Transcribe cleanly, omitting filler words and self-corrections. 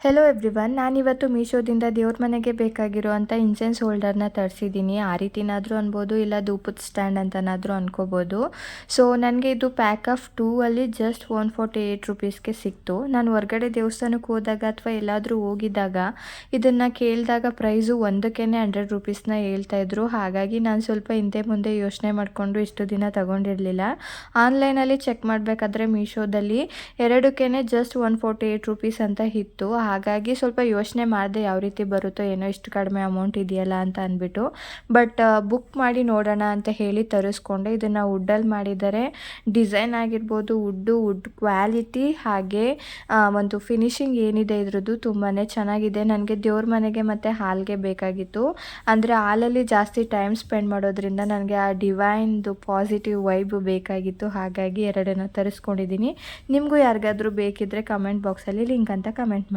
Hello everyone, ನಾನಿವತ್ತು ಮೀಶೋದಿಂದ ದೇವ್ರ ಮನೆಗೆ ಬೇಕಾಗಿರುವಂಥ ಇನ್ಸೆನ್ಸ್ ಹೋಲ್ಡರ್ನ ತರಿಸಿದ್ದೀನಿ. ಆ ರೀತಿನಾದರೂ ಅನ್ಬೋದು, ಇಲ್ಲ ಧೂಪದ ಸ್ಟ್ಯಾಂಡ್ ಅಂತನಾದರೂ ಅನ್ಕೋಬೋದು. ಸೊ ನನಗೆ ಇದು ಪ್ಯಾಕ್ ಆಫ್ 2 ಅಲ್ಲಿ ಜಸ್ಟ್ 148 ರುಪೀಸ್ಗೆ ಸಿಕ್ತು. ನಾನು ಹೊರಗಡೆ ದೇವಸ್ಥಾನಕ್ಕೆ ಹೋದಾಗ ಅಥವಾ ಎಲ್ಲಾದರೂ ಹೋಗಿದ್ದಾಗ ಇದನ್ನು ಕೇಳಿದಾಗ ಪ್ರೈಸು ಒಂದಕ್ಕೇ 100 ರುಪೀಸ್ನ ಹೇಳ್ತಾಯಿದ್ರು. ಹಾಗಾಗಿ ನಾನು ಸ್ವಲ್ಪ ಹಿಂದೆ ಮುಂದೆ ಯೋಚನೆ ಮಾಡಿಕೊಂಡು ಇಷ್ಟು ದಿನ ತಗೊಂಡಿರಲಿಲ್ಲ. ಆನ್ಲೈನಲ್ಲಿ ಚೆಕ್ ಮಾಡಬೇಕಾದ್ರೆ ಮೀಶೋದಲ್ಲಿ ಎರಡಕ್ಕೇ ಜಸ್ಟ್ 148 ರುಪೀಸ್ ಅಂತ ಇತ್ತು. ಹಾಗಾಗಿ ಸ್ವಲ್ಪ ಯೋಚನೆ ಮಾಡಿದೆ, ಯಾವ ರೀತಿ ಬರುತ್ತೋ ಏನೋ, ಇಷ್ಟು ಕಡಿಮೆ ಅಮೌಂಟ್ ಇದೆಯಲ್ಲ ಅಂತ ಅಂದ್ಬಿಟ್ಟು. ಬಟ್ ಬುಕ್ ಮಾಡಿ ನೋಡೋಣ ಅಂತ ಹೇಳಿ ತರಿಸ್ಕೊಂಡೆ. ಇದನ್ನು ವುಡ್ಡಲ್ಲಿ ಮಾಡಿದ್ದಾರೆ. ಡಿಸೈನ್ ಆಗಿರ್ಬೋದು, ವುಡ್ ಕ್ವಾಲಿಟಿ, ಹಾಗೆ ಒಂದು ಫಿನಿಶಿಂಗ್ ಏನಿದೆ ಇದ್ರದ್ದು ತುಂಬಾ ಚೆನ್ನಾಗಿದೆ. ನನಗೆ ದೇವ್ರ ಮನೆಗೆ ಮತ್ತು ಹಾಲ್ಗೆ ಬೇಕಾಗಿತ್ತು. ಅಂದರೆ ಹಾಲಲ್ಲಿ ಜಾಸ್ತಿ ಟೈಮ್ ಸ್ಪೆಂಡ್ ಮಾಡೋದ್ರಿಂದ ನನಗೆ ಆ ಡಿವೈನ್ದು ಪಾಸಿಟಿವ್ ವೈಬ್ ಬೇಕಾಗಿತ್ತು. ಹಾಗಾಗಿ ಎರಡನ್ನು ತರಿಸ್ಕೊಂಡಿದ್ದೀನಿ. ನಿಮಗೂ ಯಾರಿಗಾದರೂ ಬೇಕಿದ್ದರೆ ಕಮೆಂಟ್ ಬಾಕ್ಸಲ್ಲಿ ಲಿಂಕ್ ಅಂತ ಕಮೆಂಟ್ ಮಾಡಿ.